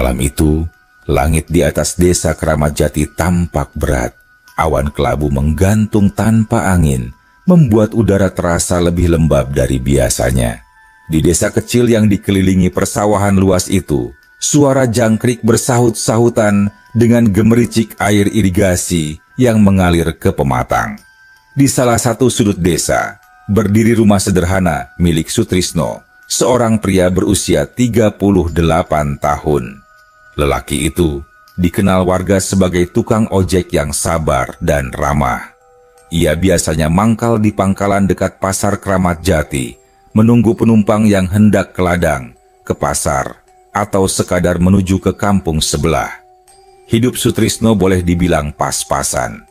Malam itu, langit di atas desa Kramat Jati tampak berat. Awan kelabu menggantung tanpa angin, membuat udara terasa lebih lembab dari biasanya. Di desa kecil yang dikelilingi persawahan luas itu, suara jangkrik bersahut-sahutan dengan gemericik air irigasi yang mengalir ke pematang. Di salah satu sudut desa, berdiri rumah sederhana milik Sutrisno, seorang pria berusia 38 tahun. Lelaki itu dikenal warga sebagai tukang ojek yang sabar dan ramah. Ia biasanya mangkal di pangkalan dekat pasar Kramat Jati, menunggu penumpang yang hendak ke ladang, ke pasar, atau sekadar menuju ke kampung sebelah. Hidup Sutrisno boleh dibilang pas-pasan.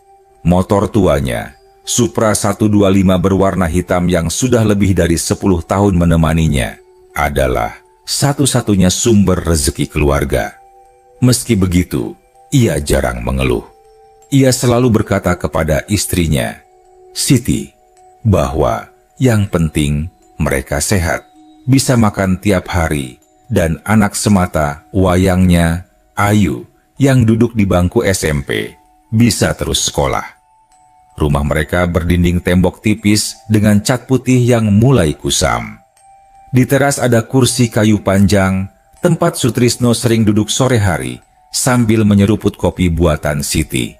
Motor tuanya, Supra 125 berwarna hitam yang sudah lebih dari 10 tahun menemaninya, adalah satu-satunya sumber rezeki keluarga. Meski begitu, ia jarang mengeluh. Ia selalu berkata kepada istrinya, Siti, bahwa yang penting mereka sehat, bisa makan tiap hari, dan anak semata wayangnya, Ayu, yang duduk di bangku SMP, bisa terus sekolah. Rumah mereka berdinding tembok tipis dengan cat putih yang mulai kusam. Di teras ada kursi kayu panjang, tempat Sutrisno sering duduk sore hari sambil menyeruput kopi buatan Siti.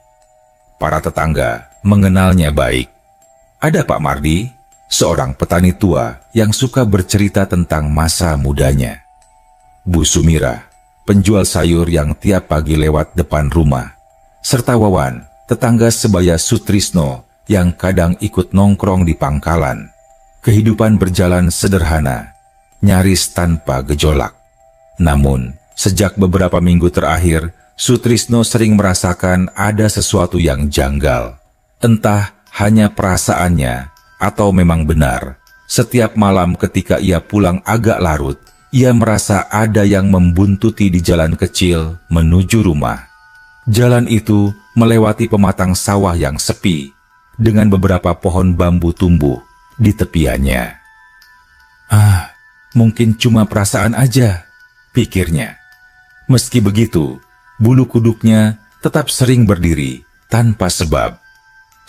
Para tetangga mengenalnya baik. Ada Pak Mardi, seorang petani tua yang suka bercerita tentang masa mudanya. Bu Sumira, penjual sayur yang tiap pagi lewat depan rumah. Serta Wawan, tetangga sebaya Sutrisno yang kadang ikut nongkrong di pangkalan. Kehidupan berjalan sederhana, nyaris tanpa gejolak. Namun, sejak beberapa minggu terakhir, Sutrisno sering merasakan ada sesuatu yang janggal. Entah hanya perasaannya atau memang benar. Setiap malam ketika ia pulang agak larut, ia merasa ada yang membuntuti di jalan kecil menuju rumah. Jalan itu melewati pematang sawah yang sepi, dengan beberapa pohon bambu tumbuh di tepiannya. Mungkin cuma perasaan aja, pikirnya. Meski begitu, bulu kuduknya tetap sering berdiri tanpa sebab.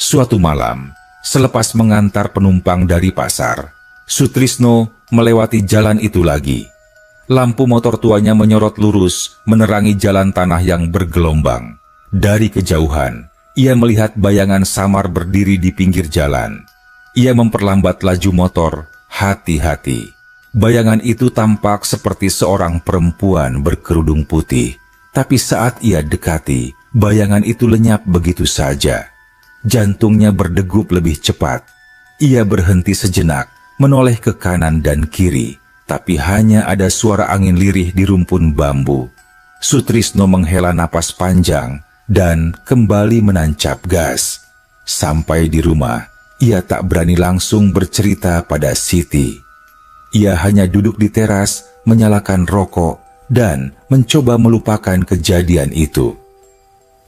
Suatu malam, selepas mengantar penumpang dari pasar, Sutrisno melewati jalan itu lagi. Lampu motor tuanya menyorot lurus menerangi jalan tanah yang bergelombang. Dari kejauhan, ia melihat bayangan samar berdiri di pinggir jalan. Ia memperlambat laju motor, hati-hati. Bayangan itu tampak seperti seorang perempuan berkerudung putih. Tapi saat ia dekati, bayangan itu lenyap begitu saja. Jantungnya berdegup lebih cepat. Ia berhenti sejenak, menoleh ke kanan dan kiri. Tapi hanya ada suara angin lirih di rumpun bambu. Sutrisno menghela napas panjang dan kembali menancap gas. Sampai di rumah, ia tak berani langsung bercerita pada Siti. Ia hanya duduk di teras, menyalakan rokok, dan mencoba melupakan kejadian itu.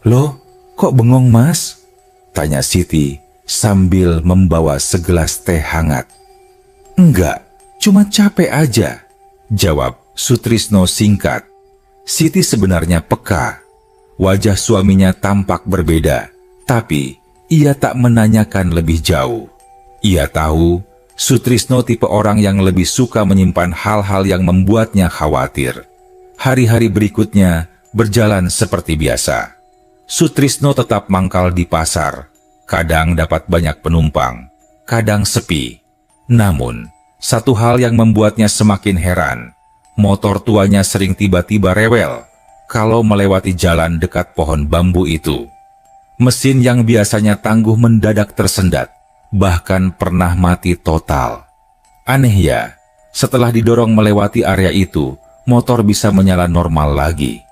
"Loh, kok bengong, Mas?" tanya Siti sambil membawa segelas teh hangat. "Enggak, cuma capek aja," jawab Sutrisno singkat. Siti sebenarnya peka. Wajah suaminya tampak berbeda, tapi ia tak menanyakan lebih jauh. Ia tahu Sutrisno tipe orang yang lebih suka menyimpan hal-hal yang membuatnya khawatir. Hari-hari berikutnya berjalan seperti biasa. Sutrisno tetap mangkal di pasar. Kadang dapat banyak penumpang, kadang sepi. Namun, satu hal yang membuatnya semakin heran. Motor tuanya sering tiba-tiba rewel kalau melewati jalan dekat pohon bambu itu. Mesin yang biasanya tangguh mendadak tersendat, bahkan pernah mati total. Aneh ya, setelah didorong melewati area itu, motor bisa menyala normal lagi.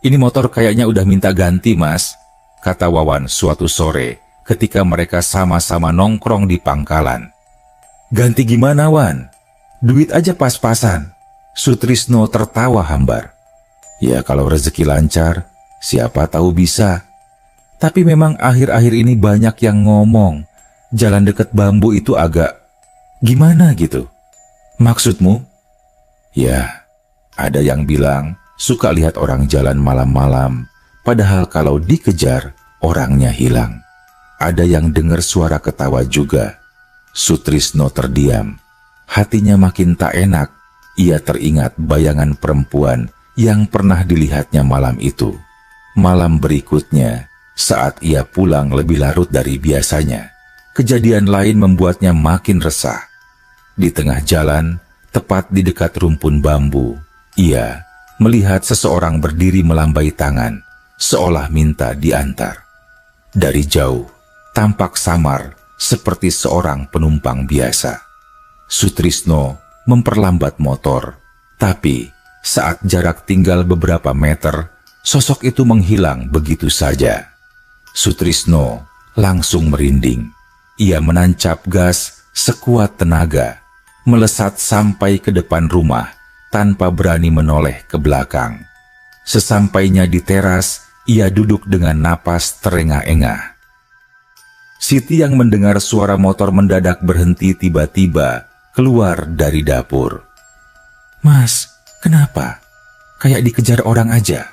"Ini motor kayaknya udah minta ganti, Mas," kata Wawan suatu sore ketika mereka sama-sama nongkrong di pangkalan. "Ganti gimana, Wan? Duit aja pas-pasan." Sutrisno tertawa hambar. "Ya kalau rezeki lancar, siapa tahu bisa. Tapi memang akhir-akhir ini banyak yang ngomong jalan dekat bambu itu agak gimana gitu." "Maksudmu?" "Ya, ada yang bilang suka lihat orang jalan malam-malam, padahal kalau dikejar, orangnya hilang. Ada yang dengar suara ketawa juga. Sutrisno terdiam. Hatinya makin tak enak. Ia teringat bayangan perempuan yang pernah dilihatnya malam itu. Malam berikutnya, saat ia pulang lebih larut dari biasanya, kejadian lain membuatnya makin resah. Di tengah jalan, tepat di dekat rumpun bambu, ia melihat seseorang berdiri melambai tangan, seolah minta diantar. Dari jauh, tampak samar seperti seorang penumpang biasa. Sutrisno memperlambat motor, tapi saat jarak tinggal beberapa meter, sosok itu menghilang begitu saja. Sutrisno langsung merinding. Ia menancap gas sekuat tenaga, melesat sampai ke depan rumah tanpa berani menoleh ke belakang. Sesampainya di teras, ia duduk dengan napas terengah-engah. Siti yang mendengar suara motor mendadak berhenti tiba-tiba keluar dari dapur. "Mas, kenapa? Kayak dikejar orang aja."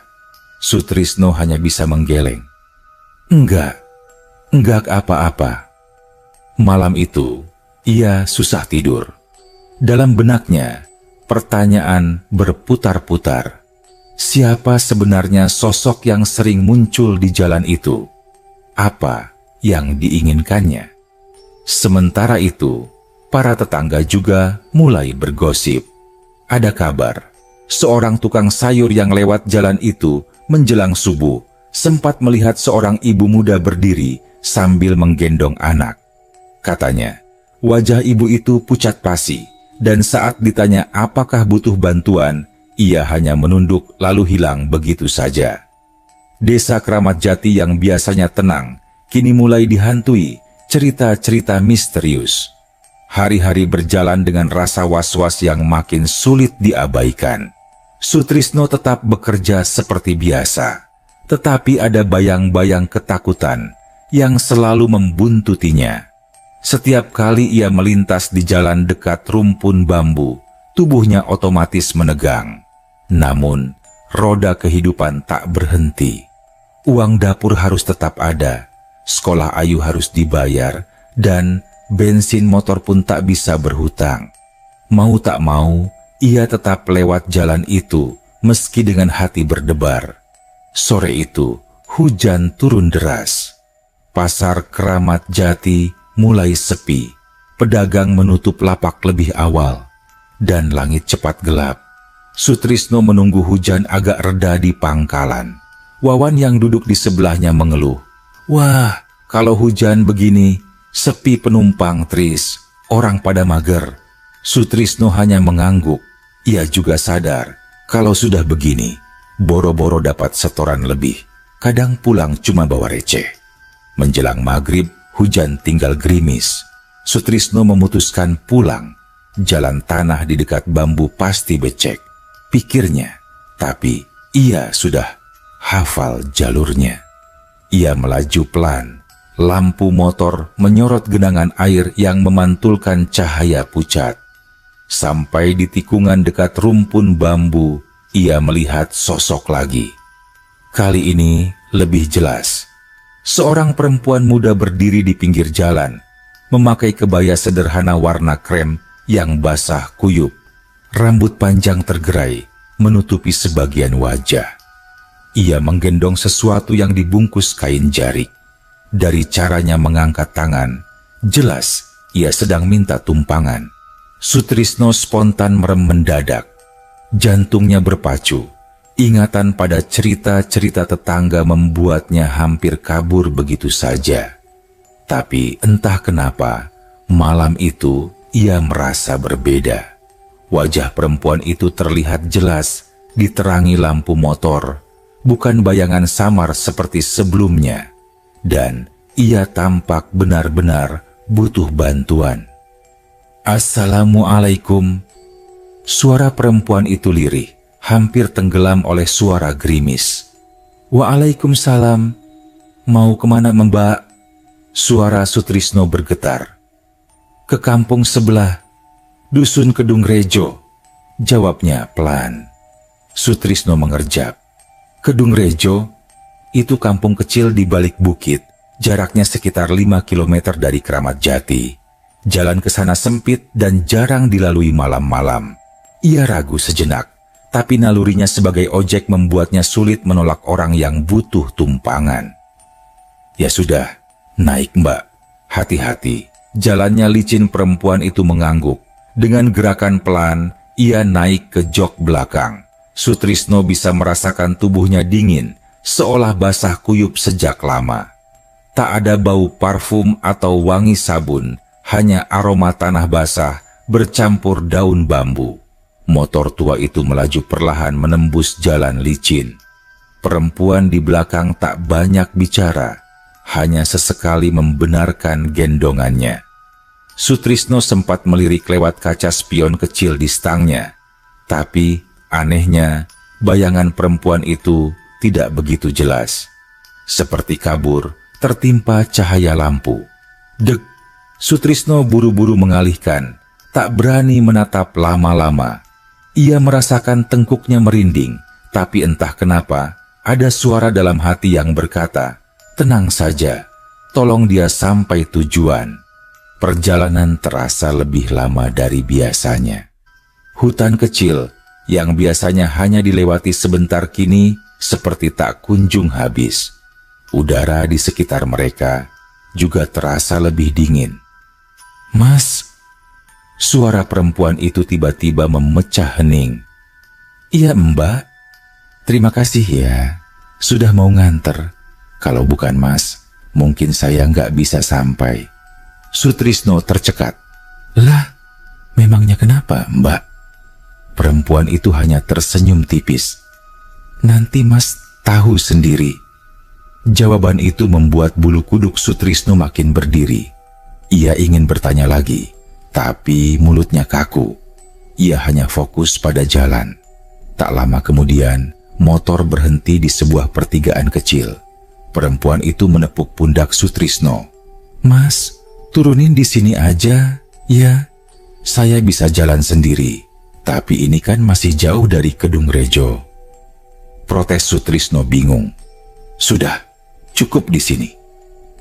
Sutrisno hanya bisa menggeleng. Enggak apa-apa." Malam itu, ia susah tidur. Dalam benaknya, pertanyaan berputar-putar. Siapa sebenarnya sosok yang sering muncul di jalan itu? Apa yang diinginkannya? Sementara itu, para tetangga juga mulai bergosip. Ada kabar, seorang tukang sayur yang lewat jalan itu menjelang subuh sempat melihat seorang ibu muda berdiri sambil menggendong anak. Katanya, wajah ibu itu pucat pasi, dan saat ditanya apakah butuh bantuan, ia hanya menunduk lalu hilang begitu saja. Desa Kramat Jati yang biasanya tenang, kini mulai dihantui cerita-cerita misterius. Hari-hari berjalan dengan rasa was-was yang makin sulit diabaikan. Sutrisno tetap bekerja seperti biasa, tetapi ada bayang-bayang ketakutan yang selalu membuntutinya. Setiap kali ia melintas di jalan dekat rumpun bambu, tubuhnya otomatis menegang. Namun, roda kehidupan tak berhenti. Uang dapur harus tetap ada, sekolah Ayu harus dibayar, dan bensin motor pun tak bisa berhutang. Mau tak mau, ia tetap lewat jalan itu, meski dengan hati berdebar. Sore itu, hujan turun deras. Pasar Kramat Jati mulai sepi. Pedagang menutup lapak lebih awal, dan langit cepat gelap. Sutrisno menunggu hujan agak reda di pangkalan. Wawan yang duduk di sebelahnya mengeluh. "Wah, kalau hujan begini, sepi penumpang Tris, orang pada mager." Sutrisno hanya mengangguk. Ia juga sadar kalau sudah begini, boro-boro dapat setoran lebih. Kadang pulang cuma bawa receh. Menjelang maghrib, hujan tinggal gerimis. Sutrisno memutuskan pulang. Jalan tanah di dekat bambu pasti becek, pikirnya. Tapi ia sudah hafal jalurnya. Ia melaju pelan. Lampu motor menyorot genangan air yang memantulkan cahaya pucat. Sampai di tikungan dekat rumpun bambu, ia melihat sosok lagi. Kali ini lebih jelas. Seorang perempuan muda berdiri di pinggir jalan, memakai kebaya sederhana warna krem yang basah kuyup. Rambut panjang tergerai, menutupi sebagian wajah. Ia menggendong sesuatu yang dibungkus kain jarik. Dari caranya mengangkat tangan, jelas ia sedang minta tumpangan. Sutrisno spontan merem mendadak. Jantungnya berpacu. Ingatan pada cerita-cerita tetangga membuatnya hampir kabur begitu saja. Tapi entah kenapa, malam itu ia merasa berbeda. Wajah perempuan itu terlihat jelas, diterangi lampu motor, bukan bayangan samar seperti sebelumnya. Dan ia tampak benar-benar butuh bantuan. "Assalamualaikum." Suara perempuan itu lirih, hampir tenggelam oleh suara gerimis. "Waalaikumsalam. Mau kemana, Mbak?" Suara Sutrisno bergetar. "Ke kampung sebelah, Dusun Kedung Rejo," jawabnya pelan. Sutrisno mengerjap. Kedung Rejo, itu kampung kecil di balik bukit, jaraknya sekitar 5 km dari Keramat Jati. Jalan ke sana sempit dan jarang dilalui malam-malam. Ia ragu sejenak, tapi nalurinya sebagai ojek membuatnya sulit menolak orang yang butuh tumpangan. Ya sudah, naik Mbak. Hati-hati, jalannya licin. Perempuan itu mengangguk. Dengan gerakan pelan, ia naik ke jok belakang. Sutrisno bisa merasakan tubuhnya dingin, seolah basah kuyup sejak lama. Tak ada bau parfum atau wangi sabun, hanya aroma tanah basah bercampur daun bambu. Motor tua itu melaju perlahan menembus jalan licin. Perempuan di belakang tak banyak bicara, hanya sesekali membenarkan gendongannya. Sutrisno sempat melirik lewat kaca spion kecil di stangnya. Tapi anehnya, bayangan perempuan itu tidak begitu jelas. Seperti kabur, tertimpa cahaya lampu. Dek! Sutrisno buru-buru mengalihkan, tak berani menatap lama-lama. Ia merasakan tengkuknya merinding, tapi entah kenapa, ada suara dalam hati yang berkata, "Tenang saja, tolong dia sampai tujuan." Perjalanan terasa lebih lama dari biasanya. Hutan kecil yang biasanya hanya dilewati sebentar kini seperti tak kunjung habis. Udara di sekitar mereka juga terasa lebih dingin. "Mas," suara perempuan itu tiba-tiba memecah hening. "Iya Mbak, terima kasih ya, sudah mau nganter. Kalau bukan Mas, mungkin saya nggak bisa sampai." Sutrisno tercekat. "Lah, memangnya kenapa Mbak?" Perempuan itu hanya tersenyum tipis. "Nanti Mas tahu sendiri." Jawaban itu membuat bulu kuduk Sutrisno makin berdiri. Ia ingin bertanya lagi, tapi mulutnya kaku. Ia hanya fokus pada jalan. Tak lama kemudian, motor berhenti di sebuah pertigaan kecil. Perempuan itu menepuk pundak Sutrisno. "Mas, turunin di sini aja, ya. Saya bisa jalan sendiri, tapi ini kan masih jauh dari Kedung Rejo." Protes Sutrisno bingung. "Sudah, cukup di sini."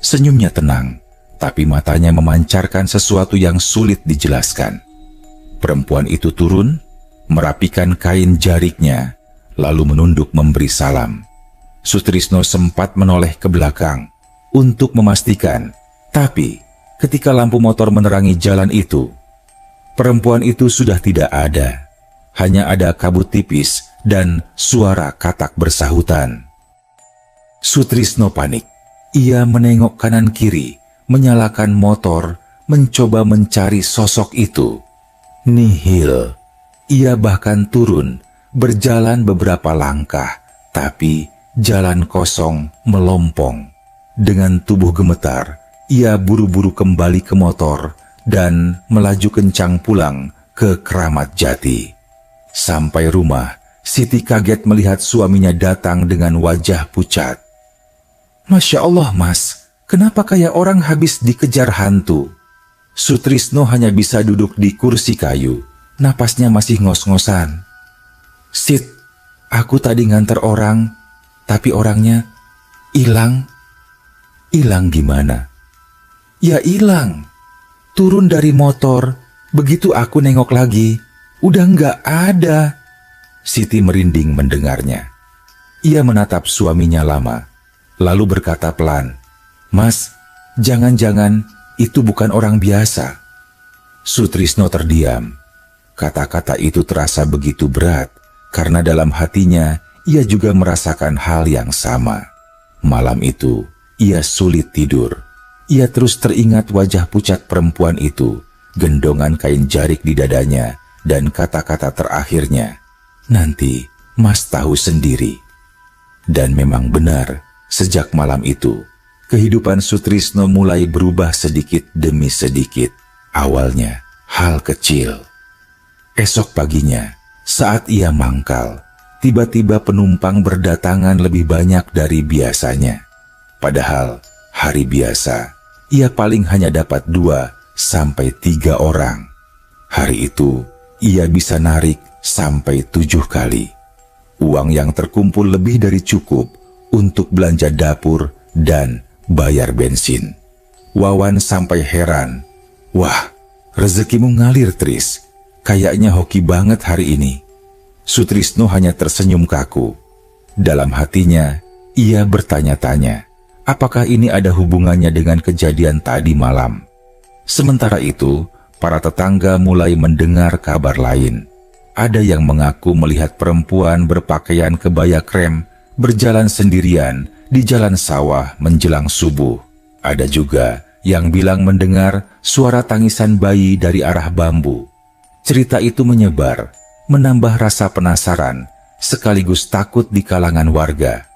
Senyumnya tenang, tapi matanya memancarkan sesuatu yang sulit dijelaskan. Perempuan itu turun, merapikan kain jariknya, lalu menunduk memberi salam. Sutrisno sempat menoleh ke belakang untuk memastikan, tapi ketika lampu motor menerangi jalan itu, perempuan itu sudah tidak ada. Hanya ada kabut tipis dan suara katak bersahutan. Sutrisno panik. Ia menengok kanan kiri, menyalakan motor, mencoba mencari sosok itu. Nihil. Ia bahkan turun, berjalan beberapa langkah, tapi jalan kosong melompong. Dengan tubuh gemetar, ia buru-buru kembali ke motor dan melaju kencang pulang ke Keramat Jati. Sampai rumah, Siti kaget melihat suaminya datang dengan wajah pucat. "Masya Allah Mas, kenapa kayak orang habis dikejar hantu?" Sutrisno hanya bisa duduk di kursi kayu, napasnya masih ngos-ngosan. "Sit, aku tadi nganter orang, tapi orangnya hilang." "Hilang gimana?" "Ya hilang. Turun dari motor, begitu aku nengok lagi, udah nggak ada." Siti merinding mendengarnya. Ia menatap suaminya lama, lalu berkata pelan, "Mas, jangan-jangan itu bukan orang biasa." Sutrisno terdiam. Kata-kata itu terasa begitu berat, karena dalam hatinya ia juga merasakan hal yang sama. Malam itu, ia sulit tidur. Ia terus teringat wajah pucat perempuan itu, gendongan kain jarik di dadanya, dan kata-kata terakhirnya, "Nanti Mas tahu sendiri." Dan memang benar, sejak malam itu, kehidupan Sutrisno mulai berubah sedikit demi sedikit. Awalnya, hal kecil. Esok paginya, saat ia mangkal, tiba-tiba penumpang berdatangan lebih banyak dari biasanya. Padahal, hari biasa, ia paling hanya dapat 2-3 orang. Hari itu, ia bisa narik sampai 7 kali. Uang yang terkumpul lebih dari cukup untuk belanja dapur dan bayar bensin. Wawan sampai heran. Wah, rezekimu ngalir, Tris. Kayaknya hoki banget hari ini. Sutrisno hanya tersenyum kaku. Dalam hatinya, ia bertanya-tanya, apakah ini ada hubungannya dengan kejadian tadi malam? Sementara itu, para tetangga mulai mendengar kabar lain. Ada yang mengaku melihat perempuan berpakaian kebaya krem berjalan sendirian di jalan sawah menjelang subuh. Ada juga yang bilang mendengar suara tangisan bayi dari arah bambu. Cerita itu menyebar, menambah rasa penasaran sekaligus takut di kalangan warga.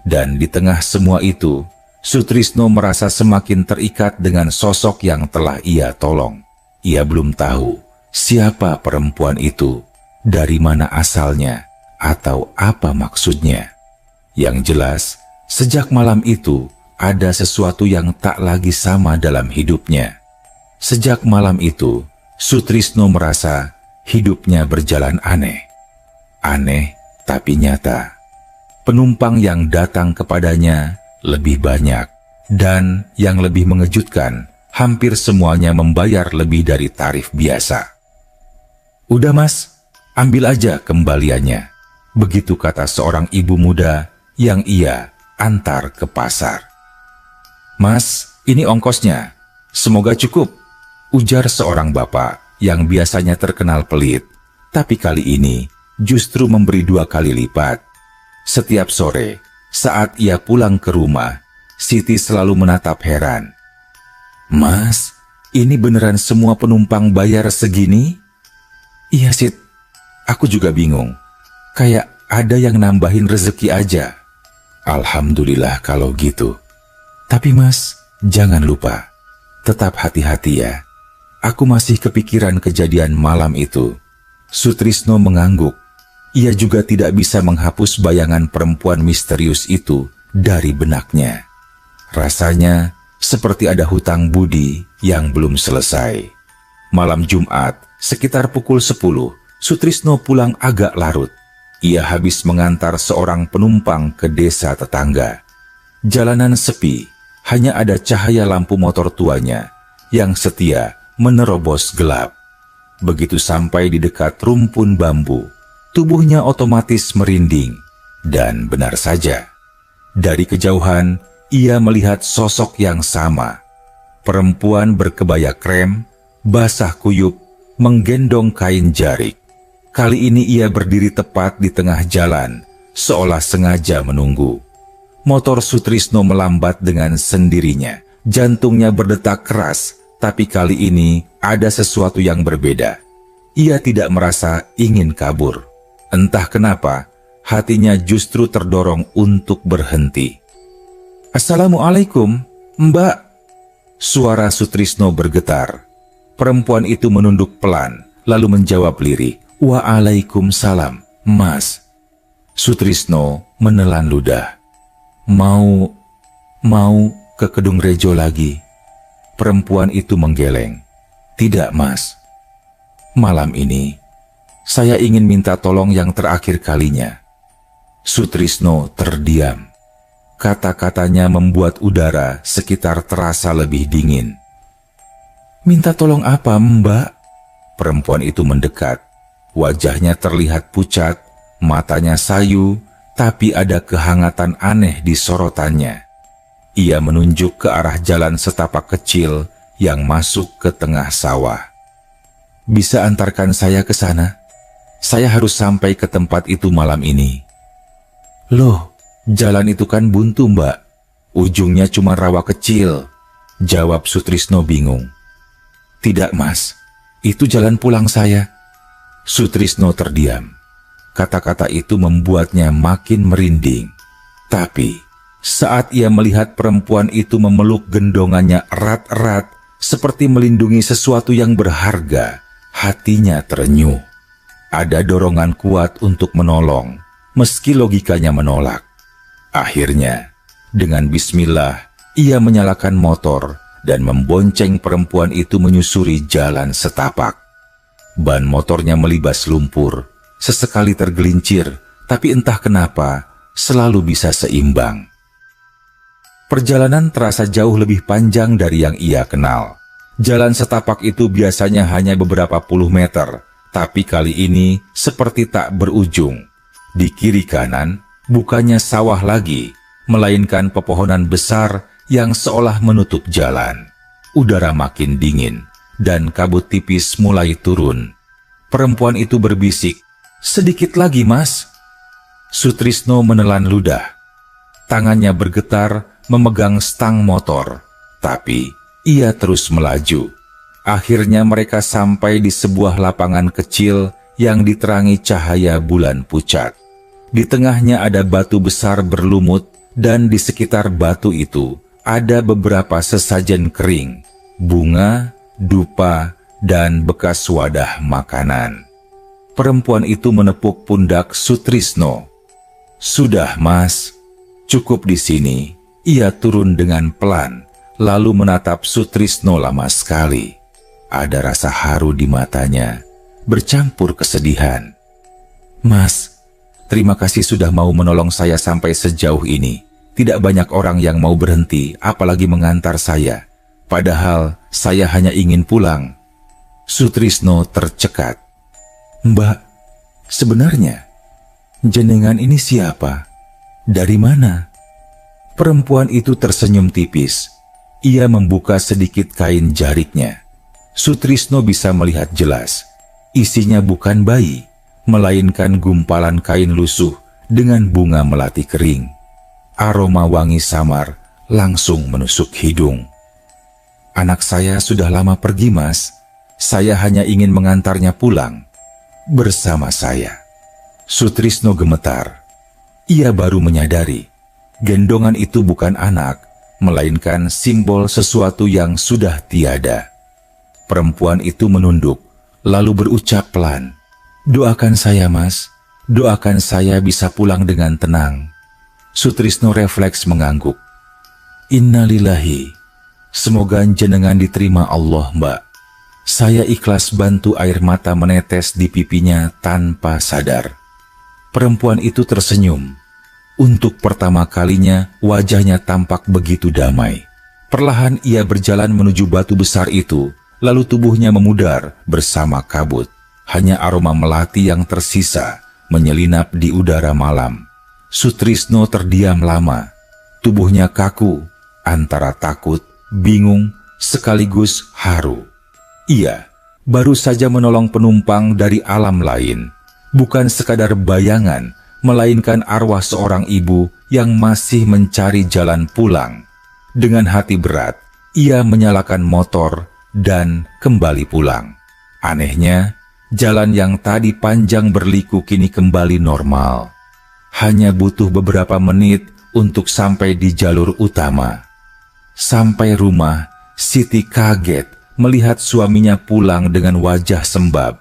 Dan di tengah semua itu, Sutrisno merasa semakin terikat dengan sosok yang telah ia tolong. Ia belum tahu siapa perempuan itu, dari mana asalnya, atau apa maksudnya. Yang jelas, sejak malam itu ada sesuatu yang tak lagi sama dalam hidupnya. Sejak malam itu, Sutrisno merasa hidupnya berjalan aneh. Aneh tapi nyata. Penumpang yang datang kepadanya lebih banyak, dan yang lebih mengejutkan, hampir semuanya membayar lebih dari tarif biasa. "Udah mas, ambil aja kembaliannya," begitu kata seorang ibu muda yang ia antar ke pasar. "Mas, ini ongkosnya, semoga cukup," ujar seorang bapak yang biasanya terkenal pelit, tapi kali ini justru memberi 2 kali lipat. Setiap sore, saat ia pulang ke rumah, Siti selalu menatap heran. "Mas, ini beneran semua penumpang bayar segini?" "Iya, Sit. Aku juga bingung. Kayak ada yang nambahin rezeki aja." "Alhamdulillah kalau gitu. Tapi mas, jangan lupa, tetap hati-hati ya. Aku masih kepikiran kejadian malam itu." Sutrisno mengangguk. Ia juga tidak bisa menghapus bayangan perempuan misterius itu dari benaknya. Rasanya seperti ada hutang budi yang belum selesai. Malam Jumat, sekitar pukul 10, Sutrisno pulang agak larut. Ia habis mengantar seorang penumpang ke desa tetangga. Jalanan sepi, hanya ada cahaya lampu motor tuanya yang setia menerobos gelap. Begitu sampai di dekat rumpun bambu, tubuhnya otomatis merinding. Dan benar saja, dari kejauhan ia melihat sosok yang sama. Perempuan berkebaya krem, basah kuyup, menggendong kain jarik. Kali ini ia berdiri tepat di tengah jalan, seolah sengaja menunggu. Motor Sutrisno melambat dengan sendirinya. Jantungnya berdetak keras, tapi kali ini ada sesuatu yang berbeda. Ia tidak merasa ingin kabur. Entah kenapa, hatinya justru terdorong untuk berhenti. "Assalamualaikum, Mbak." Suara Sutrisno bergetar. Perempuan itu menunduk pelan, lalu menjawab lirih, "Waalaikumsalam, Mas." Sutrisno menelan ludah. Mau ke Kedung Rejo lagi?" Perempuan itu menggeleng. "Tidak, Mas. Malam ini, saya ingin minta tolong yang terakhir kalinya." Sutrisno terdiam. Kata-katanya membuat udara sekitar terasa lebih dingin. "Minta tolong apa, Mbak?" Perempuan itu mendekat. Wajahnya terlihat pucat, matanya sayu, tapi ada kehangatan aneh di sorotannya. Ia menunjuk ke arah jalan setapak kecil yang masuk ke tengah sawah. "Bisa antarkan saya ke sana? Saya harus sampai ke tempat itu malam ini." "Loh, jalan itu kan buntu, Mbak. Ujungnya cuma rawa kecil," jawab Sutrisno bingung. "Tidak, Mas. Itu jalan pulang saya." Sutrisno terdiam. Kata-kata itu membuatnya makin merinding. Tapi saat ia melihat perempuan itu memeluk gendongannya erat-erat seperti melindungi sesuatu yang berharga, hatinya terenyuh. Ada dorongan kuat untuk menolong, meski logikanya menolak. Akhirnya, dengan bismillah, ia menyalakan motor dan membonceng perempuan itu menyusuri jalan setapak. Ban motornya melibas lumpur, sesekali tergelincir, tapi entah kenapa selalu bisa seimbang. Perjalanan terasa jauh lebih panjang dari yang ia kenal. Jalan setapak itu biasanya hanya beberapa puluh meter, tapi kali ini seperti tak berujung. Di kiri kanan bukannya sawah lagi, melainkan pepohonan besar yang seolah menutup jalan. Udara makin dingin, dan kabut tipis mulai turun. Perempuan itu berbisik, "Sedikit lagi, Mas." Sutrisno menelan ludah. Tangannya bergetar memegang stang motor, tapi ia terus melaju. Akhirnya mereka sampai di sebuah lapangan kecil yang diterangi cahaya bulan pucat. Di tengahnya ada batu besar berlumut, dan di sekitar batu itu ada beberapa sesajen kering, bunga, dupa, dan bekas wadah makanan. Perempuan itu menepuk pundak Sutrisno. "Sudah, Mas, cukup di sini." Ia turun dengan pelan, lalu menatap Sutrisno lama sekali. Ada rasa haru di matanya, bercampur kesedihan. "Mas, terima kasih sudah mau menolong saya sampai sejauh ini. Tidak banyak orang yang mau berhenti, apalagi mengantar saya. Padahal saya hanya ingin pulang." Sutrisno tercekat. "Mbak, sebenarnya jenengan ini siapa? Dari mana?" Perempuan itu tersenyum tipis. Ia membuka sedikit kain jariknya. Sutrisno bisa melihat jelas. Isinya bukan bayi, melainkan gumpalan kain lusuh dengan bunga melati kering. Aroma wangi samar langsung menusuk hidung. "Anak saya sudah lama pergi, Mas. Saya hanya ingin mengantarnya pulang bersama saya." Sutrisno gemetar. Ia baru menyadari gendongan itu bukan anak, melainkan simbol sesuatu yang sudah tiada. Perempuan itu menunduk, lalu berucap pelan, "Doakan saya, Mas. Doakan saya bisa pulang dengan tenang." Sutrisno refleks mengangguk. "Innalillahi. Semoga jenengan diterima Allah, Mbak." Saya ikhlas bantu. Air mata menetes di pipinya tanpa sadar. Perempuan itu tersenyum. Untuk pertama kalinya wajahnya tampak begitu damai. Perlahan ia berjalan menuju batu besar itu, lalu tubuhnya memudar bersama kabut. Hanya aroma melati yang tersisa menyelinap di udara malam. Sutrisno terdiam lama. Tubuhnya kaku, antara takut, bingung, sekaligus haru. Ia baru saja menolong penumpang dari alam lain, bukan sekadar bayangan, melainkan arwah seorang ibu yang masih mencari jalan pulang. Dengan hati berat, ia menyalakan motor dan kembali pulang. Anehnya, jalan yang tadi panjang berliku kini kembali normal. Hanya butuh beberapa menit untuk sampai di jalur utama. Sampai rumah, Siti kaget melihat suaminya pulang dengan wajah sembab.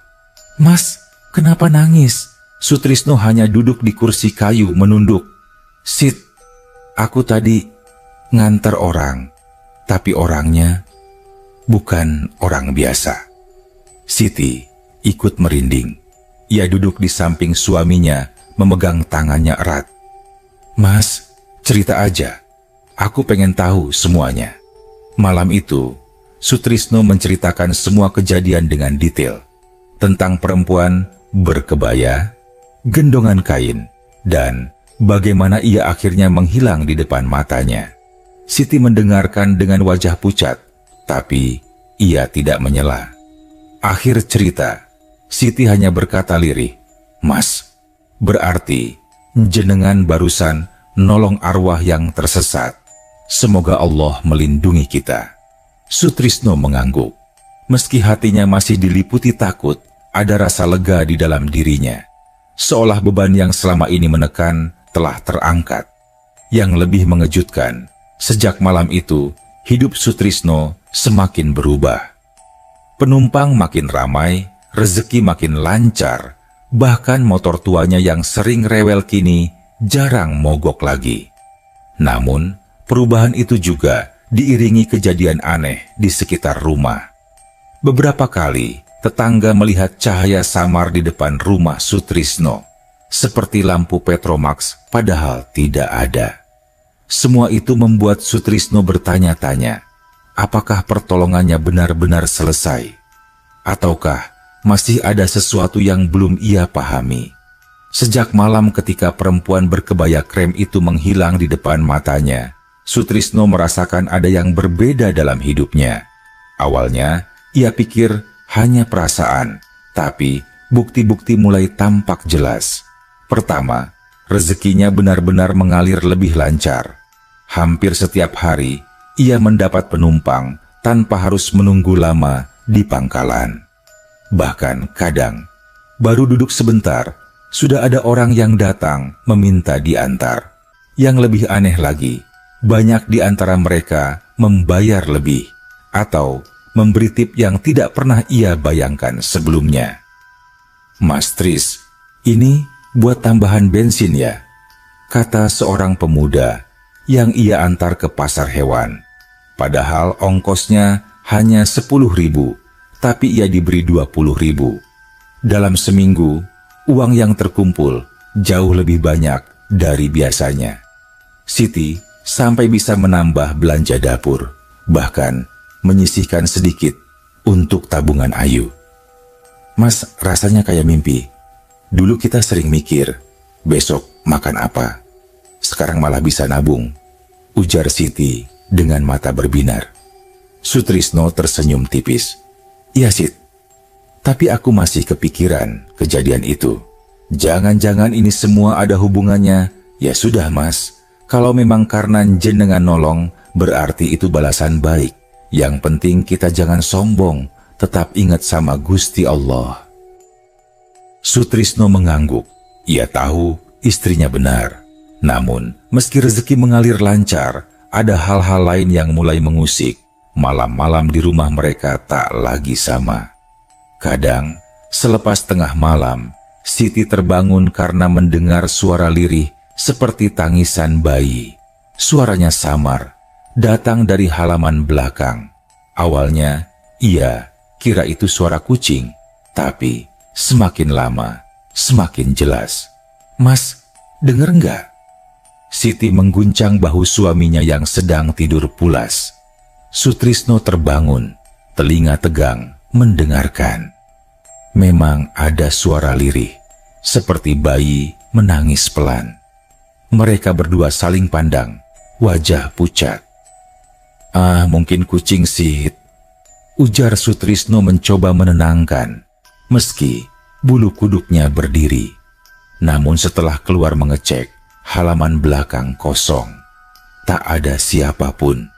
"Mas, kenapa nangis?" Sutrisno hanya duduk di kursi kayu menunduk. "Sit, aku tadi nganter orang, tapi orangnya bukan orang biasa." Siti ikut merinding. Ia duduk di samping suaminya, memegang tangannya erat. "Mas, cerita aja. Aku pengen tahu semuanya." Malam itu, Sutrisno menceritakan semua kejadian dengan detail. Tentang perempuan berkebaya, gendongan kain, dan bagaimana ia akhirnya menghilang di depan matanya. Siti mendengarkan dengan wajah pucat, tapi ia tidak menyela. Akhir cerita, Siti hanya berkata lirih, "Mas, berarti jenengan barusan nolong arwah yang tersesat. Semoga Allah melindungi kita." Sutrisno mengangguk. Meski hatinya masih diliputi takut, ada rasa lega di dalam dirinya. Seolah beban yang selama ini menekan telah terangkat. Yang lebih mengejutkan, sejak malam itu, hidup Sutrisno semakin berubah. Penumpang makin ramai, rezeki makin lancar, bahkan motor tuanya yang sering rewel kini jarang mogok lagi. Namun, perubahan itu juga diiringi kejadian aneh di sekitar rumah. Beberapa kali, tetangga melihat cahaya samar di depan rumah Sutrisno. seperti lampu Petromax padahal tidak ada. Semua itu membuat Sutrisno bertanya-tanya, apakah pertolongannya benar-benar selesai? Ataukah masih ada sesuatu yang belum ia pahami? Sejak malam ketika perempuan berkebaya krem itu menghilang di depan matanya, Sutrisno merasakan ada yang berbeda dalam hidupnya. Awalnya, ia pikir hanya perasaan, tapi bukti-bukti mulai tampak jelas. Pertama, rezekinya benar-benar mengalir lebih lancar. Hampir setiap hari, ia mendapat penumpang tanpa harus menunggu lama di pangkalan. Bahkan kadang, baru duduk sebentar, sudah ada orang yang datang meminta diantar. Yang lebih aneh lagi, banyak di antara mereka membayar lebih atau memberi tip yang tidak pernah ia bayangkan sebelumnya. "Mas Tris, ini buat tambahan bensin ya?" kata seorang pemuda yang ia antar ke pasar hewan. Padahal ongkosnya hanya 10.000, tapi ia diberi 20.000. Dalam seminggu, uang yang terkumpul jauh lebih banyak dari biasanya. Siti sampai bisa menambah belanja dapur, bahkan menyisihkan sedikit untuk tabungan Ayu. "Mas, rasanya kayak mimpi. Dulu kita sering mikir, besok makan apa. Sekarang malah bisa nabung," ujar Siti dengan mata berbinar. Sutrisno tersenyum tipis. "Iya Sit, tapi aku masih kepikiran kejadian itu. Jangan-jangan ini semua ada hubungannya." "Ya sudah Mas, kalau memang karena jenengan nolong, berarti itu balasan baik. Yang penting kita jangan sombong, tetap ingat sama Gusti Allah." Sutrisno mengangguk. Ia tahu istrinya benar. Namun, meski rezeki mengalir lancar, ada hal-hal lain yang mulai mengusik. Malam-malam di rumah mereka tak lagi sama. Kadang, selepas tengah malam, Siti terbangun karena mendengar suara lirih seperti tangisan bayi. Suaranya samar, datang dari halaman belakang. Awalnya, ia kira itu suara kucing, tapi semakin lama, semakin jelas. "Mas, denger nggak?" Siti mengguncang bahu suaminya yang sedang tidur pulas. Sutrisno terbangun, telinga tegang mendengarkan. Memang ada suara lirih, seperti bayi menangis pelan. Mereka berdua saling pandang, wajah pucat. "Ah, mungkin kucing Sit," ujar Sutrisno mencoba menenangkan, meski bulu kuduknya berdiri. Namun setelah keluar mengecek, halaman belakang kosong. Tak ada siapapun.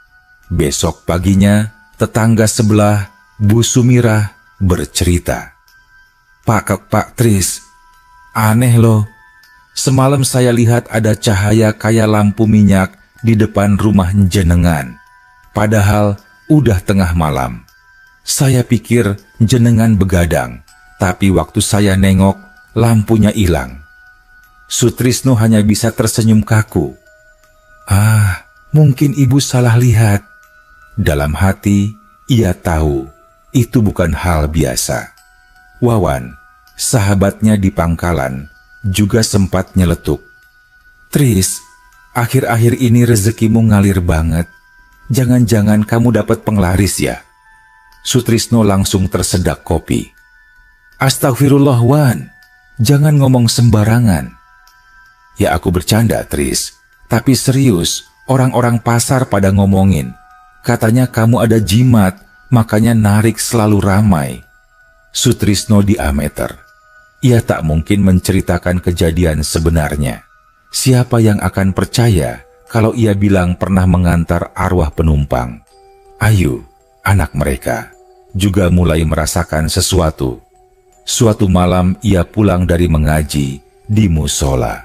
Besok paginya, tetangga sebelah, Bu Sumirah, bercerita. Pak Tris, aneh loh. Semalam saya lihat ada cahaya kayak lampu minyak di depan rumah jenengan. Padahal udah tengah malam. Saya pikir jenengan begadang, tapi waktu saya nengok, lampunya hilang." Sutrisno hanya bisa tersenyum kaku. "Ah, mungkin ibu salah lihat." Dalam hati, ia tahu itu bukan hal biasa. Wawan, sahabatnya di pangkalan, juga sempat nyeletuk. "Tris, akhir-akhir ini rezekimu ngalir banget. Jangan-jangan kamu dapat penglaris ya?" Sutrisno langsung tersedak kopi. "Astagfirullah Wan, jangan ngomong sembarangan." "Ya aku bercanda Tris, tapi serius, orang-orang pasar pada ngomongin. Katanya kamu ada jimat, makanya narik selalu ramai." Sutrisno diameter. Ia tak mungkin menceritakan kejadian sebenarnya. Siapa yang akan percaya kalau ia bilang pernah mengantar arwah penumpang? Ayu, anak mereka, juga mulai merasakan sesuatu. Suatu malam ia pulang dari mengaji di musola.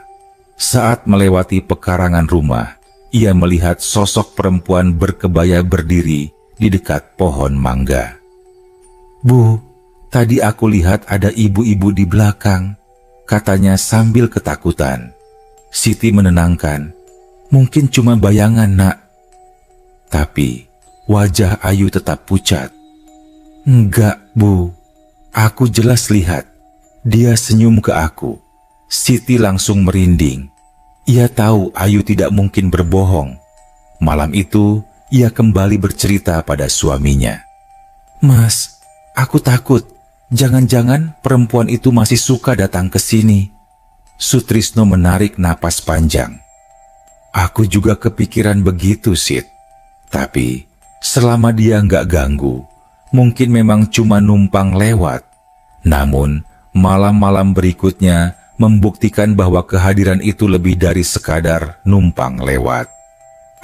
Saat melewati pekarangan rumah, ia melihat sosok perempuan berkebaya berdiri di dekat pohon mangga. "Bu, tadi aku lihat ada ibu-ibu di belakang," katanya sambil ketakutan. Siti menenangkan, "Mungkin cuma bayangan nak." Tapi wajah Ayu tetap pucat. "Enggak Bu, aku jelas lihat. Dia senyum ke aku. Siti langsung merinding. Ia tahu Ayu tidak mungkin berbohong. Malam itu, ia kembali bercerita pada suaminya. "Mas, aku takut. Jangan-jangan perempuan itu masih suka datang ke sini." Sutrisno menarik napas panjang. "Aku juga kepikiran begitu, Sid. Tapi selama dia nggak ganggu, mungkin memang cuma numpang lewat. Namun, malam-malam berikutnya membuktikan bahwa kehadiran itu lebih dari sekadar numpang lewat.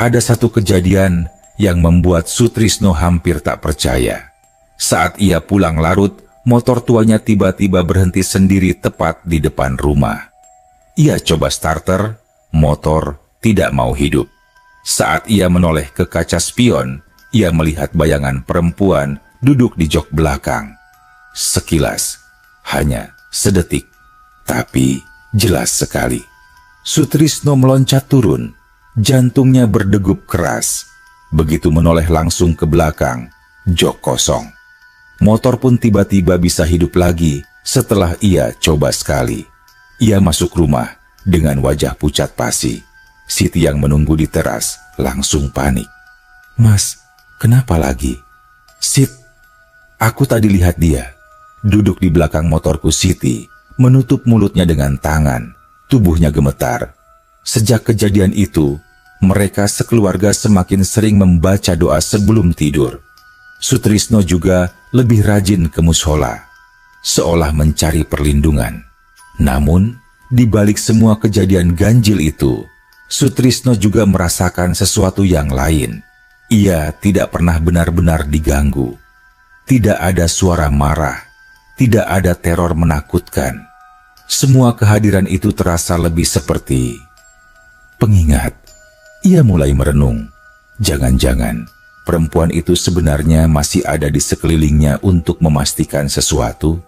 Ada satu kejadian yang membuat Sutrisno hampir tak percaya. Saat ia pulang larut, motor tuanya tiba-tiba berhenti sendiri tepat di depan rumah. Ia coba starter, motor tidak mau hidup. Saat ia menoleh ke kaca spion, ia melihat bayangan perempuan duduk di jok belakang. Sekilas, hanya sedetik, tapi jelas sekali. Sutrisno meloncat turun, jantungnya berdegup keras. Begitu menoleh langsung ke belakang, jok kosong. Motor pun tiba-tiba bisa hidup lagi setelah ia coba sekali. Ia masuk rumah dengan wajah pucat pasi. Siti yang menunggu di teras langsung panik. "Mas, kenapa lagi?" "Sit, aku tadi lihat dia duduk di belakang motorku." Siti menutup mulutnya dengan tangan, tubuhnya gemetar. Sejak kejadian itu, mereka sekeluarga semakin sering membaca doa sebelum tidur. Sutrisno juga lebih rajin ke mushola, seolah mencari perlindungan. Namun, di balik semua kejadian ganjil itu, Sutrisno juga merasakan sesuatu yang lain. Ia tidak pernah benar-benar diganggu. Tidak ada suara marah, tidak ada teror menakutkan. Semua kehadiran itu terasa lebih seperti pengingat. Ia mulai merenung. Jangan-jangan perempuan itu sebenarnya masih ada di sekelilingnya untuk memastikan sesuatu.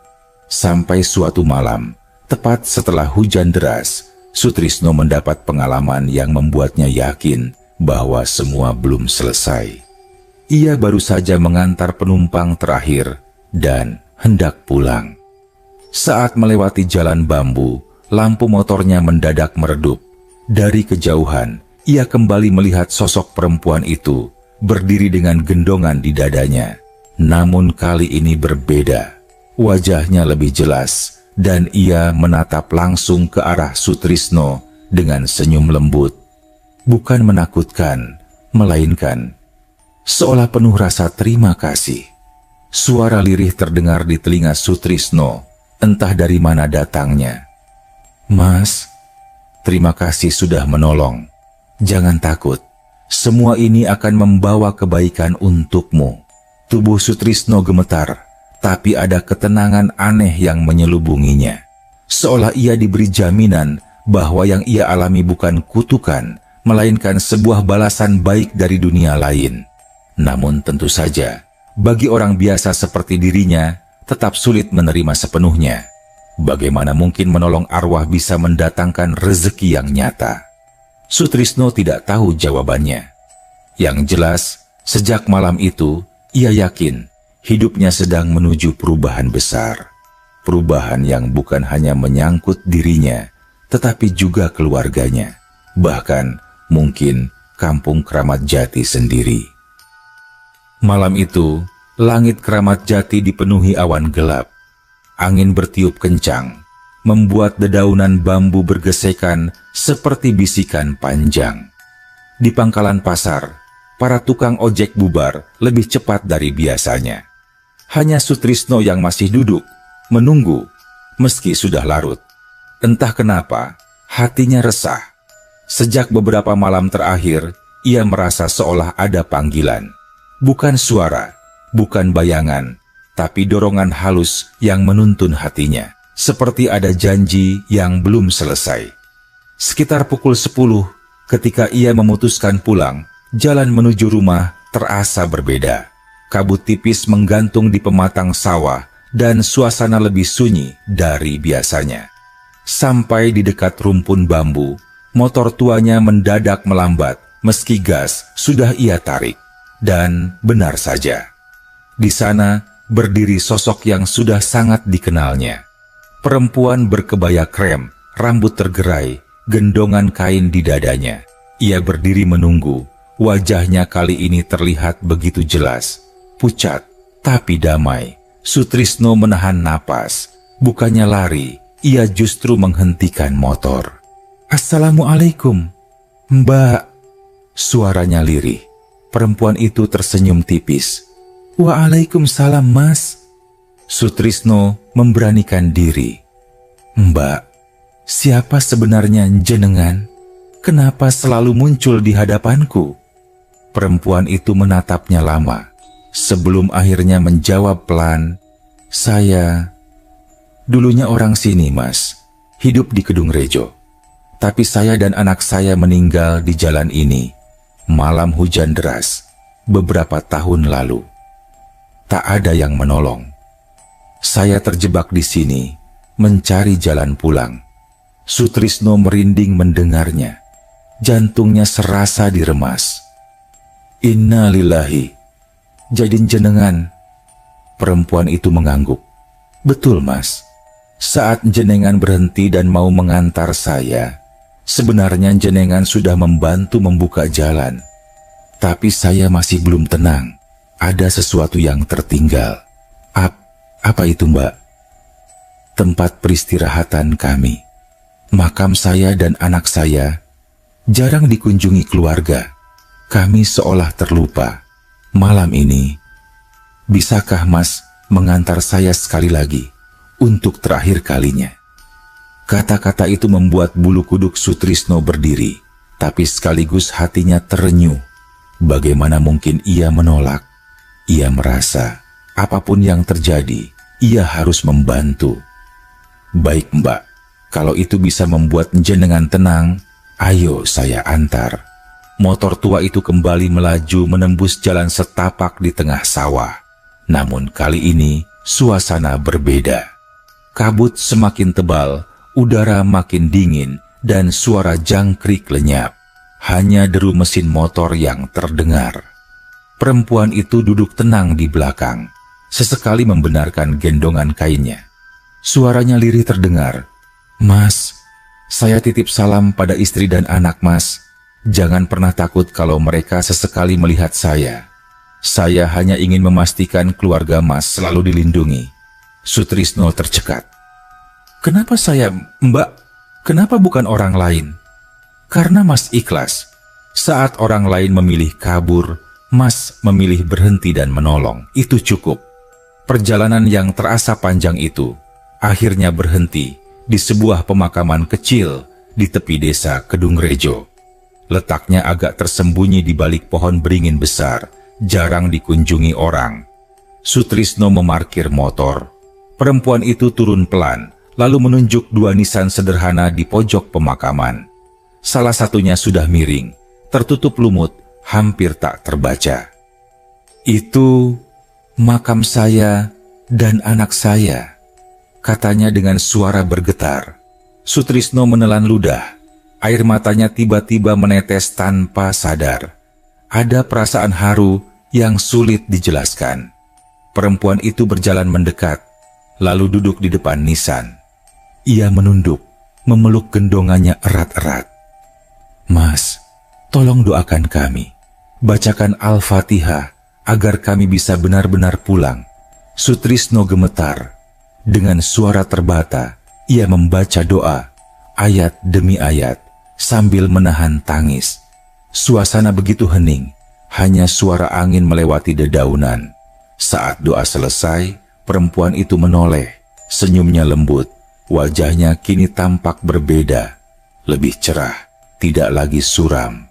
Sampai suatu malam, tepat setelah hujan deras, Sutrisno mendapat pengalaman yang membuatnya yakin bahwa semua belum selesai. Ia baru saja mengantar penumpang terakhir dan hendak pulang. Saat melewati jalan bambu, lampu motornya mendadak meredup. Dari kejauhan, ia kembali melihat sosok perempuan itu berdiri dengan gendongan di dadanya. Namun kali ini berbeda. Wajahnya lebih jelas, dan ia menatap langsung ke arah Sutrisno dengan senyum lembut. Bukan menakutkan, melainkan seolah penuh rasa terima kasih. Suara lirih terdengar di telinga Sutrisno, entah dari mana datangnya. "Mas, terima kasih sudah menolong. Jangan takut, semua ini akan membawa kebaikan untukmu." Tubuh Sutrisno gemetar, tapi ada ketenangan aneh yang menyelubunginya. Seolah ia diberi jaminan bahwa yang ia alami bukan kutukan, melainkan sebuah balasan baik dari dunia lain. Namun tentu saja, bagi orang biasa seperti dirinya, tetap sulit menerima sepenuhnya. Bagaimana mungkin menolong arwah bisa mendatangkan rezeki yang nyata? Sutrisno tidak tahu jawabannya. Yang jelas, sejak malam itu, ia yakin hidupnya sedang menuju perubahan besar. Perubahan yang bukan hanya menyangkut dirinya, tetapi juga keluarganya. Bahkan mungkin kampung Keramat Jati sendiri. Malam itu, langit Keramat Jati dipenuhi awan gelap. Angin bertiup kencang, membuat dedaunan bambu bergesekan seperti bisikan panjang. Di pangkalan pasar, para tukang ojek bubar lebih cepat dari biasanya. Hanya Sutrisno yang masih duduk, menunggu, meski sudah larut. Entah kenapa, hatinya resah. Sejak beberapa malam terakhir, ia merasa seolah ada panggilan. Bukan suara, bukan bayangan, tapi dorongan halus yang menuntun hatinya. Seperti ada janji yang belum selesai. Sekitar pukul 10, ketika ia memutuskan pulang, jalan menuju rumah terasa berbeda. Kabut tipis menggantung di pematang sawah dan suasana lebih sunyi dari biasanya. Sampai di dekat rumpun bambu, motor tuanya mendadak melambat meski gas sudah ia tarik. Dan benar saja, di sana berdiri sosok yang sudah sangat dikenalnya. Perempuan berkebaya krem, rambut tergerai, gendongan kain di dadanya. Ia berdiri menunggu. Wajahnya kali ini terlihat begitu jelas, pucat tapi damai. Sutrisno menahan napas. Bukannya lari, ia justru menghentikan motor. "Assalamualaikum, Mbak." Suaranya lirih. Perempuan itu tersenyum tipis. "Waalaikumsalam, Mas." Sutrisno memberanikan diri. "Mbak, siapa sebenarnya jenengan? Kenapa selalu muncul di hadapanku?" Perempuan itu menatapnya lama, sebelum akhirnya menjawab pelan, "Saya dulunya orang sini, Mas. Hidup di Kedung Rejo. Tapi saya dan anak saya meninggal di jalan ini, malam hujan deras, beberapa tahun lalu. Tak ada yang menolong. Saya terjebak di sini, mencari jalan pulang." Sutrisno merinding mendengarnya. Jantungnya serasa diremas. "Innalillahi. Jadi jenengan?" Perempuan itu mengangguk. "Betul, Mas. Saat jenengan berhenti dan mau mengantar saya, sebenarnya jenengan sudah membantu membuka jalan. Tapi saya masih belum tenang. Ada sesuatu yang tertinggal." Apa itu, Mbak?" "Tempat peristirahatan kami. Makam saya dan anak saya jarang dikunjungi keluarga. Kami seolah terlupa. Malam ini, bisakah Mas mengantar saya sekali lagi untuk terakhir kalinya?" Kata-kata itu membuat bulu kuduk Sutrisno berdiri, tapi sekaligus hatinya terenyuh. Bagaimana mungkin ia menolak? Ia merasa apapun yang terjadi, ia harus membantu. "Baik, Mbak, kalau itu bisa membuat jenengan tenang, ayo saya antar." Motor tua itu kembali melaju menembus jalan setapak di tengah sawah. Namun kali ini suasana berbeda. Kabut semakin tebal, udara makin dingin, dan suara jangkrik lenyap. Hanya deru mesin motor yang terdengar. Perempuan itu duduk tenang di belakang, sesekali membenarkan gendongan kainnya. Suaranya lirih terdengar. "Mas, saya titip salam pada istri dan anak Mas. Jangan pernah takut kalau mereka sesekali melihat saya. Saya hanya ingin memastikan keluarga Mas selalu dilindungi." Sutrisno tercekat. "Kenapa saya, Mbak? Kenapa bukan orang lain?" "Karena Mas ikhlas. Saat orang lain memilih kabur, Mas memilih berhenti dan menolong. Itu cukup." Perjalanan yang terasa panjang itu akhirnya berhenti di sebuah pemakaman kecil di tepi desa Kedung Rejo. Letaknya agak tersembunyi di balik pohon beringin besar, jarang dikunjungi orang. Sutrisno memarkir motor. Perempuan itu turun pelan, lalu menunjuk dua nisan sederhana di pojok pemakaman. Salah satunya sudah miring, tertutup lumut, hampir tak terbaca. "Itu makam saya dan anak saya," katanya dengan suara bergetar. Sutrisno menelan ludah. Air matanya tiba-tiba menetes tanpa sadar. Ada perasaan haru yang sulit dijelaskan. Perempuan itu berjalan mendekat, lalu duduk di depan nisan. Ia menunduk, memeluk gendongannya erat-erat. "Mas, tolong doakan kami. Bacakan Al-Fatihah agar kami bisa benar-benar pulang." Sutrisno gemetar. Dengan suara terbata, ia membaca doa, ayat demi ayat, sambil menahan tangis. Suasana begitu hening, hanya suara angin melewati dedaunan. Saat doa selesai, perempuan itu menoleh, senyumnya lembut, wajahnya kini tampak berbeda, lebih cerah, tidak lagi suram.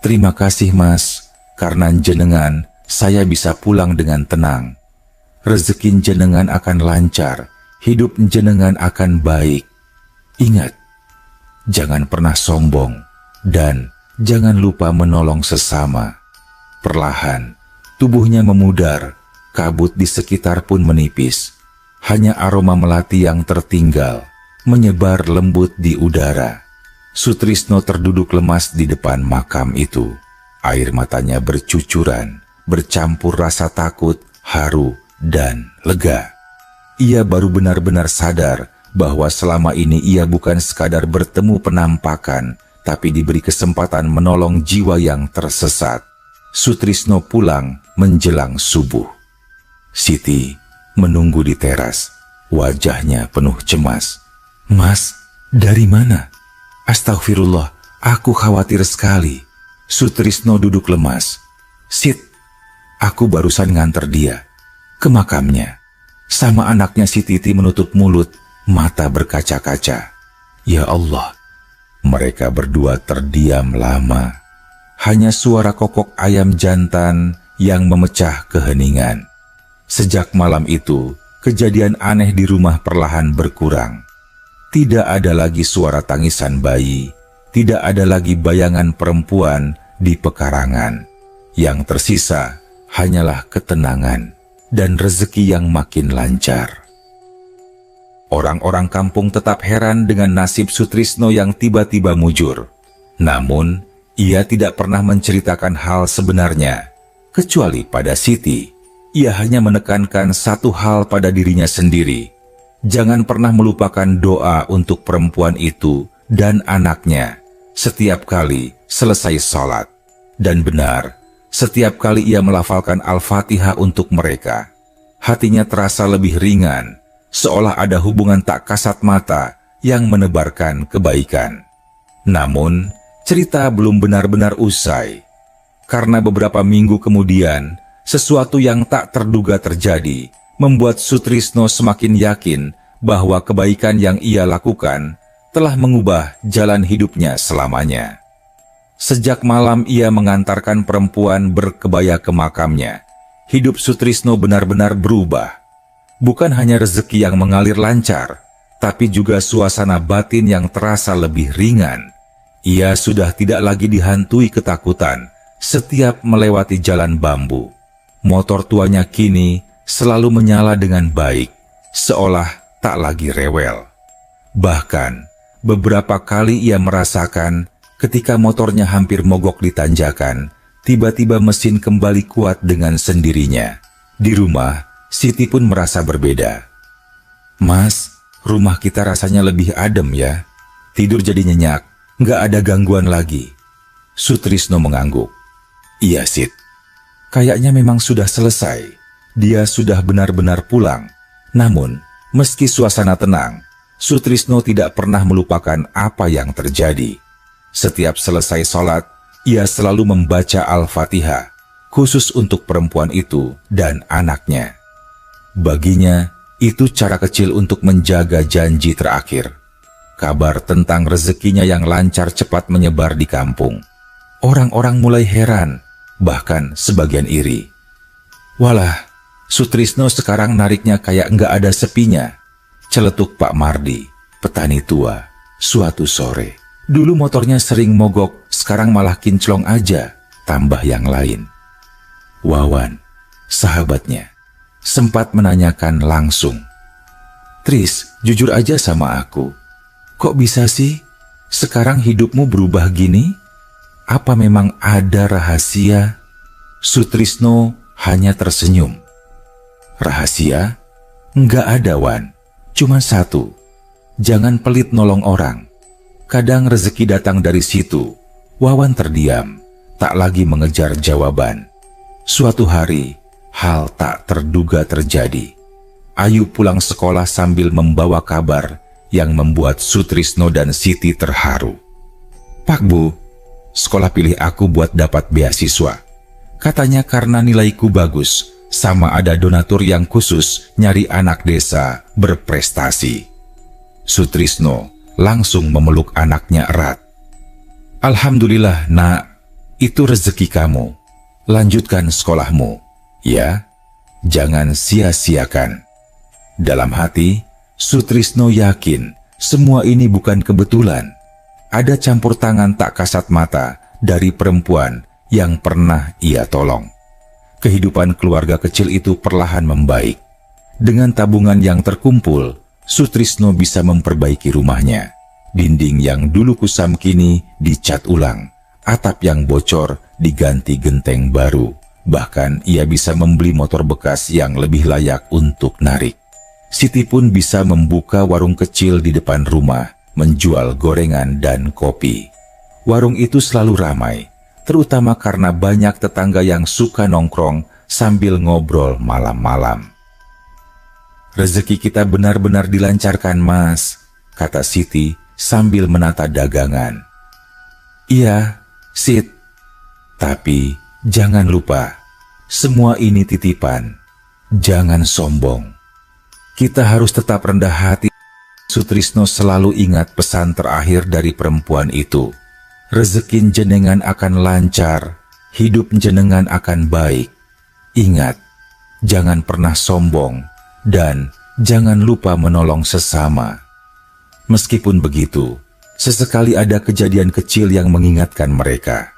"Terima kasih, Mas, karena jenengan saya bisa pulang dengan tenang. Rezeki jenengan akan lancar, hidup jenengan akan baik. Ingat, jangan pernah sombong, dan jangan lupa menolong sesama." Perlahan, tubuhnya memudar, kabut di sekitar pun menipis. Hanya aroma melati yang tertinggal, menyebar lembut di udara. Sutrisno terduduk lemas di depan makam itu. Air matanya bercucuran, bercampur rasa takut, haru, dan lega. Ia baru benar-benar sadar bahwa selama ini ia bukan sekadar bertemu penampakan, tapi diberi kesempatan menolong jiwa yang tersesat. Sutrisno pulang menjelang subuh. Siti menunggu di teras, wajahnya penuh cemas. "Mas, dari mana?" "Astagfirullah, aku khawatir sekali." Sutrisno duduk lemas. "Sit, aku barusan nganter dia ke makamnya." Sama anaknya si Titi menutup mulut, mata berkaca-kaca. Ya Allah, mereka berdua terdiam lama. Hanya suara kokok ayam jantan yang memecah keheningan. Sejak malam itu, kejadian aneh di rumah perlahan berkurang. Tidak ada lagi suara tangisan bayi, tidak ada lagi bayangan perempuan di pekarangan. Yang tersisa hanyalah ketenangan dan rezeki yang makin lancar. Orang-orang kampung tetap heran dengan nasib Sutrisno yang tiba-tiba mujur. Namun, ia tidak pernah menceritakan hal sebenarnya, kecuali pada Siti. Ia hanya menekankan satu hal pada dirinya sendiri. Jangan pernah melupakan doa untuk perempuan itu dan anaknya setiap kali selesai sholat. Dan benar, setiap kali ia melafalkan Al-Fatihah untuk mereka, hatinya terasa lebih ringan, seolah ada hubungan tak kasat mata yang menebarkan kebaikan. Namun, cerita belum benar-benar usai. Karena beberapa minggu kemudian, sesuatu yang tak terduga terjadi, membuat Sutrisno semakin yakin bahwa kebaikan yang ia lakukan telah mengubah jalan hidupnya selamanya. Sejak malam ia mengantarkan perempuan berkebaya ke makamnya, hidup Sutrisno benar-benar berubah. Bukan hanya rezeki yang mengalir lancar, tapi juga suasana batin yang terasa lebih ringan. Ia sudah tidak lagi dihantui ketakutan setiap melewati jalan bambu. Motor tuanya kini selalu menyala dengan baik, seolah tak lagi rewel. Bahkan, beberapa kali ia merasakan ketika motornya hampir mogok di tanjakan, tiba-tiba mesin kembali kuat dengan sendirinya. Di rumah, Siti pun merasa berbeda. "Mas, rumah kita rasanya lebih adem ya. Tidur jadi nyenyak, nggak ada gangguan lagi." Sutrisno mengangguk. "Iya, Sit. Kayaknya memang sudah selesai. Dia sudah benar-benar pulang." Namun, meski suasana tenang, Sutrisno tidak pernah melupakan apa yang terjadi. Setiap selesai sholat, ia selalu membaca Al-Fatihah, khusus untuk perempuan itu dan anaknya. Baginya, itu cara kecil untuk menjaga janji terakhir. Kabar tentang rezekinya yang lancar cepat menyebar di kampung. Orang-orang mulai heran, bahkan sebagian iri. "Walah, Sutrisno sekarang nariknya kayak nggak ada sepinya," celetuk Pak Mardi, petani tua, suatu sore. "Dulu motornya sering mogok, sekarang malah kinclong aja," tambah yang lain. Wawan, sahabatnya, sempat menanyakan langsung, "Tris, jujur aja sama aku. Kok bisa sih sekarang hidupmu berubah gini? Apa memang ada rahasia?" Sutrisno hanya tersenyum. "Rahasia? Nggak ada, Wan. Cuma satu, jangan pelit nolong orang. Kadang rezeki datang dari situ." Wawan terdiam, tak lagi mengejar jawaban. Suatu hari, hal tak terduga terjadi. Ayu pulang sekolah sambil membawa kabar yang membuat Sutrisno dan Siti terharu. "Pak Bu, sekolah pilih aku buat dapat beasiswa. Katanya karena nilaiku bagus, sama ada donatur yang khusus nyari anak desa berprestasi." Sutrisno langsung memeluk anaknya erat. "Alhamdulillah, Nak, itu rezeki kamu. Lanjutkan sekolahmu, ya. Jangan sia-siakan." Dalam hati, Sutrisno yakin semua ini bukan kebetulan. Ada campur tangan tak kasat mata dari perempuan yang pernah ia tolong. Kehidupan keluarga kecil itu perlahan membaik. Dengan tabungan yang terkumpul, Sutrisno bisa memperbaiki rumahnya. Dinding yang dulu kusam kini dicat ulang. Atap yang bocor diganti genteng baru. Bahkan ia bisa membeli motor bekas yang lebih layak untuk narik. Siti pun bisa membuka warung kecil di depan rumah, menjual gorengan dan kopi. Warung itu selalu ramai, terutama karena banyak tetangga yang suka nongkrong sambil ngobrol malam-malam. "Rezeki kita benar-benar dilancarkan, Mas," kata Siti sambil menata dagangan. "Iya, Sit. Tapi jangan lupa, semua ini titipan. Jangan sombong. Kita harus tetap rendah hati." Sutrisno selalu ingat pesan terakhir dari perempuan itu. "Rezeki jenengan akan lancar, hidup jenengan akan baik. Ingat, jangan pernah sombong, dan jangan lupa menolong sesama." Meskipun begitu, sesekali ada kejadian kecil yang mengingatkan mereka.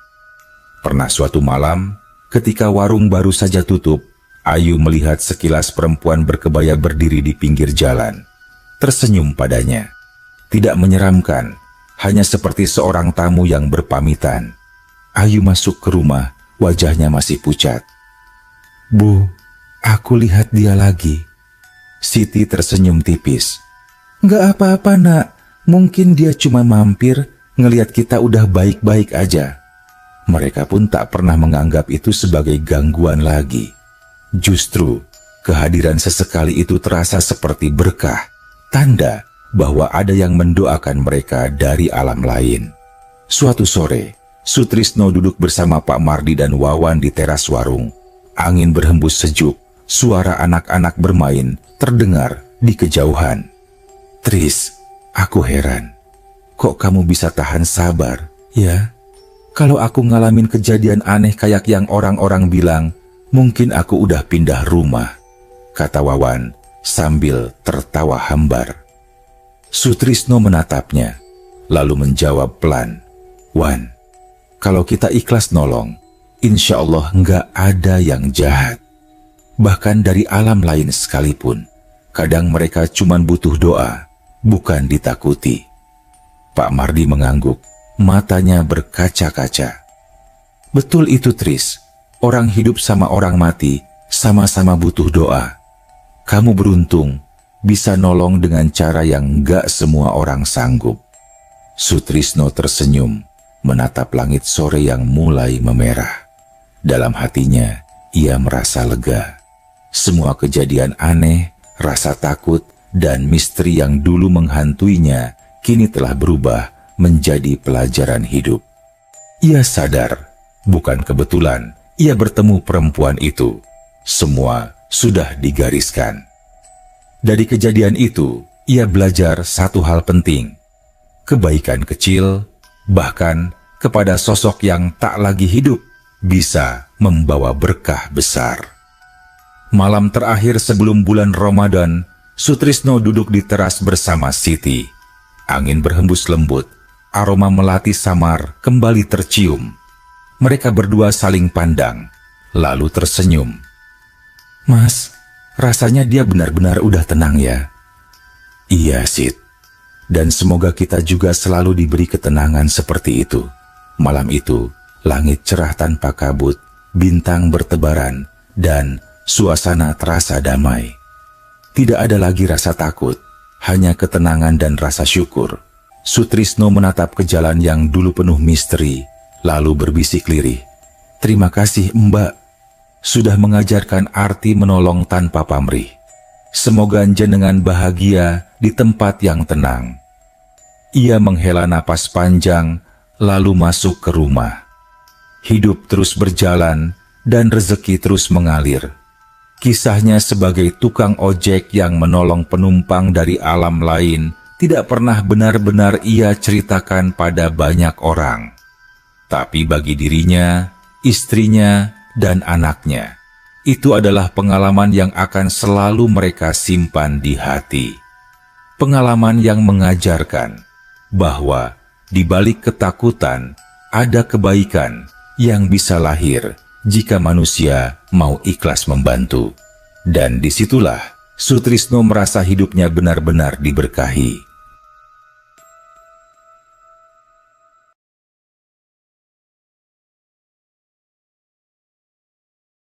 Pernah suatu malam, ketika warung baru saja tutup, Ayu melihat sekilas perempuan berkebaya berdiri di pinggir jalan. Tersenyum padanya. Tidak menyeramkan, hanya seperti seorang tamu yang berpamitan. Ayu masuk ke rumah, wajahnya masih pucat. "Bu, aku lihat dia lagi." Siti tersenyum tipis. "Nggak apa-apa, Nak. Mungkin dia cuma mampir, ngelihat kita udah baik-baik aja." Mereka pun tak pernah menganggap itu sebagai gangguan lagi. Justru, kehadiran sesekali itu terasa seperti berkah, tanda bahwa ada yang mendoakan mereka dari alam lain. Suatu sore, Sutrisno duduk bersama Pak Mardi dan Wawan di teras warung. Angin berhembus sejuk, suara anak-anak bermain terdengar di kejauhan. "Tris, aku heran. Kok kamu bisa tahan sabar, ya? Kalau aku ngalamin kejadian aneh kayak yang orang-orang bilang, mungkin aku udah pindah rumah," kata Wawan sambil tertawa hambar. Sutrisno menatapnya, lalu menjawab pelan, "Wan, kalau kita ikhlas nolong, insya Allah nggak ada yang jahat. Bahkan dari alam lain sekalipun, kadang mereka cuma butuh doa, bukan ditakuti." Pak Mardi mengangguk, matanya berkaca-kaca. "Betul itu, Tris. Orang hidup sama orang mati sama-sama butuh doa. Kamu beruntung bisa nolong dengan cara yang gak semua orang sanggup." Sutrisno tersenyum, menatap langit sore yang mulai memerah. Dalam hatinya, ia merasa lega. Semua kejadian aneh, rasa takut, dan misteri yang dulu menghantuinya kini telah berubah menjadi pelajaran hidup. Ia sadar, bukan kebetulan ia bertemu perempuan itu. Semua sudah digariskan. Dari kejadian itu, ia belajar satu hal penting. Kebaikan kecil, bahkan kepada sosok yang tak lagi hidup, bisa membawa berkah besar. Malam terakhir sebelum bulan Ramadan, Sutrisno duduk di teras bersama Siti. Angin berhembus lembut, aroma melati samar kembali tercium. Mereka berdua saling pandang, lalu tersenyum. "Mas, rasanya dia benar-benar udah tenang ya?" "Iya, Sit. Dan semoga kita juga selalu diberi ketenangan seperti itu." Malam itu, langit cerah tanpa kabut, bintang bertebaran, dan suasana terasa damai. Tidak ada lagi rasa takut, hanya ketenangan dan rasa syukur. Sutrisno menatap ke jalan yang dulu penuh misteri, lalu berbisik lirih, "Terima kasih, Mbak. Sudah mengajarkan arti menolong tanpa pamrih. Semoga jenengan bahagia di tempat yang tenang." Ia menghela napas panjang, lalu masuk ke rumah. Hidup terus berjalan, dan rezeki terus mengalir. Kisahnya sebagai tukang ojek yang menolong penumpang dari alam lain tidak pernah benar-benar ia ceritakan pada banyak orang. Tapi bagi dirinya, istrinya, dan anaknya, itu adalah pengalaman yang akan selalu mereka simpan di hati. Pengalaman yang mengajarkan bahwa di balik ketakutan ada kebaikan yang bisa lahir jika manusia mau ikhlas membantu. Dan disitulah Sutrisno merasa hidupnya benar-benar diberkahi.